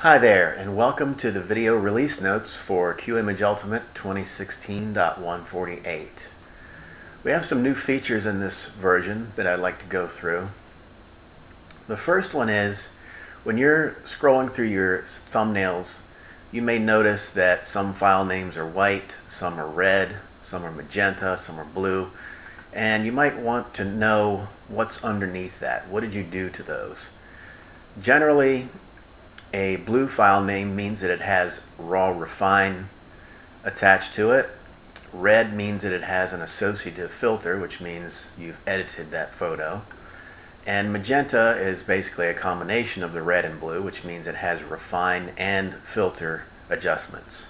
Hi there, and welcome to the video release notes for Qimage Ultimate 2016.148. We have some new features in this version that I'd like to go through. The first one is, when you're scrolling through your thumbnails, you may notice that some file names are white, some are red, some are magenta, some are blue, and you might want to know what's underneath that. What did you do to those? Generally, a blue file name means that it has raw refine attached to it. Red means that it has an associative filter, which means you've edited that photo. And magenta is basically a combination of the red and blue, which means it has refine and filter adjustments.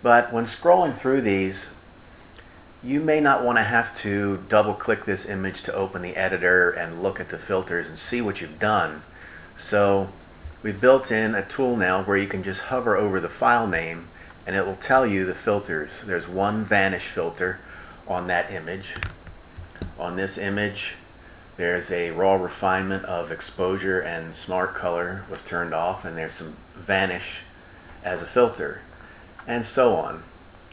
But when scrolling through these, you may not want to have to double click this image to open the editor and look at the filters and see what you've done. So we've built in a tool now where you can just hover over the file name and it will tell you the filters. There's one vanish filter on that image. On this image, there's a raw refinement of exposure and smart color was turned off, and there's some vanish as a filter, and so on.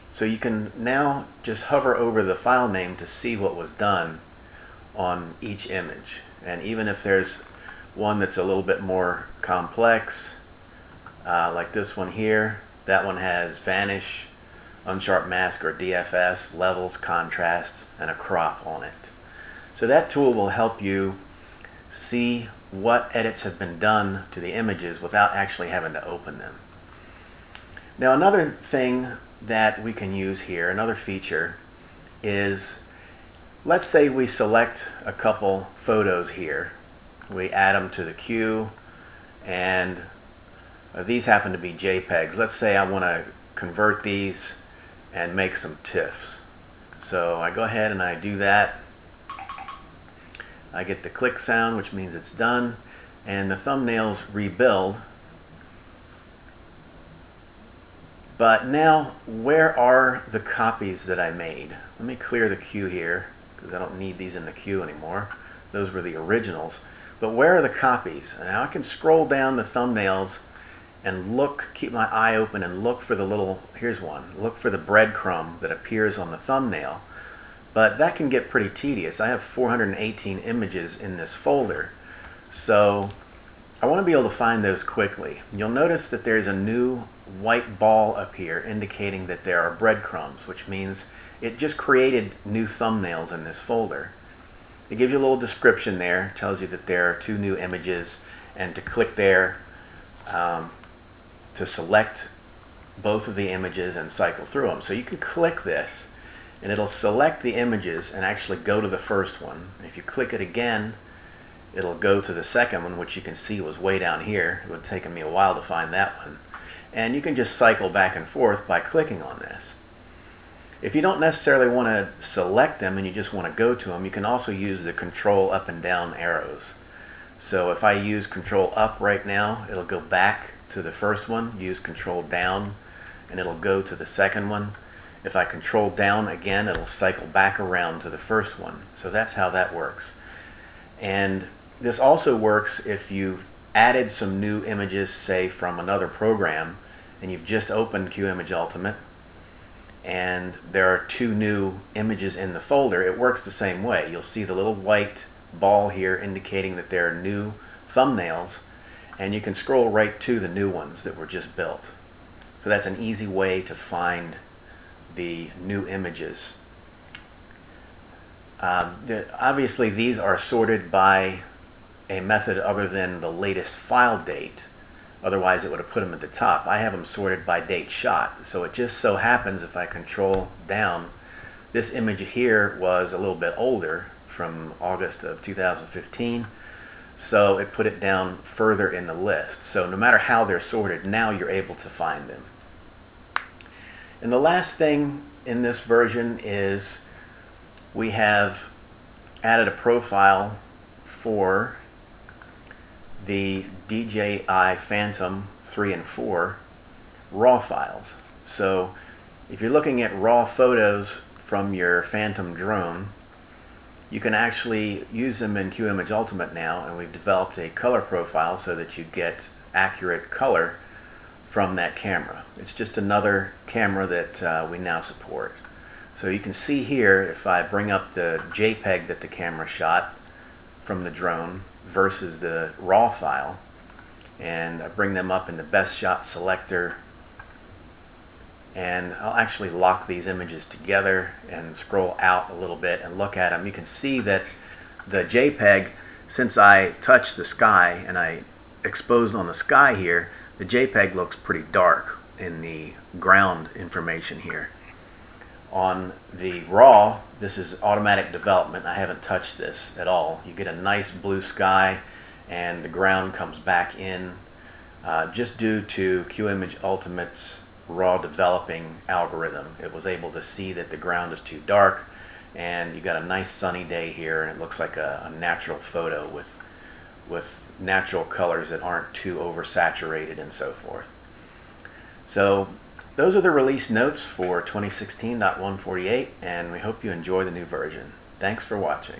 So you can now just hover over the file name to see what was done on each image. And even if there's one that's a little bit more complex, like this one here, that one has vanish, unsharp mask or DFS, levels, contrast, and a crop on it. So that tool will help you see what edits have been done to the images without actually having to open them. Now, another thing that we can use here, another feature, is let's say we select a couple photos here. We add them to the queue, and these happen to be JPEGs. Let's say I want to convert these and make some TIFFs. So I go ahead and I do that. I get the click sound, which means it's done, and the thumbnails rebuild. But now, where are the copies that I made? Let me clear the queue here, because I don't need these in the queue anymore. Those were the originals. But where are the copies? And now I can scroll down the thumbnails and look, keep my eye open and look for the little, here's one, look for the breadcrumb that appears on the thumbnail. But that can get pretty tedious. I have 418 images in this folder, so I want to be able to find those quickly. You'll notice that there's a new white ball up here indicating that there are breadcrumbs, which means it just created new thumbnails in this folder. It gives you a little description there, tells you that there are 2 new images, and to click there to select both of the images and cycle through them. So you can click this and it'll select the images and actually go to the first one. If you click it again, it'll go to the second one, which you can see was way down here. It would have taken me a while to find that one. And you can just cycle back and forth by clicking on this. If you don't necessarily want to select them and you just want to go to them, you can also use the control up and down arrows. So if I use control up right now, it'll go back to the first one. Use control down and it'll go to the second one. If I control down again, it'll cycle back around to the first one. So that's how that works. And this also works if you've added some new images, say from another program, and you've just opened Qimage Ultimate, and there are 2 new images in the folder. It works the same way. You'll see the little white ball here indicating that there are new thumbnails, and you can scroll right to the new ones that were just built. So that's an easy way to find the new images. Obviously these are sorted by a method other than the latest file date. Otherwise it would have put them at the top. I have them sorted by date shot. So it just so happens if I control down, this image here was a little bit older, from August of 2015. So it put it down further in the list. So no matter how they're sorted, now you're able to find them. And the last thing in this version is we have added a profile for the DJI Phantom 3 and 4 RAW files. So if you're looking at raw photos from your Phantom drone, you can actually use them in Qimage Ultimate now, and we've developed a color profile so that you get accurate color from that camera. It's just another camera that we now support. So you can see here, if I bring up the JPEG that the camera shot from the drone versus the RAW file, and I bring them up in the best shot selector, and I'll actually lock these images together and scroll out a little bit and look at them. You can see that the JPEG, since I touched the sky and I exposed on the sky here, the JPEG looks pretty dark in the ground information here. On the RAW, this is automatic development. I haven't touched this at all. You get a nice blue sky and the ground comes back in just due to Qimage Ultimate's RAW developing algorithm. It was able to see that the ground is too dark, and you got a nice sunny day here, and it looks like a natural photo with natural colors that aren't too oversaturated and so forth. So those are the release notes for 2016.148, and we hope you enjoy the new version. Thanks for watching.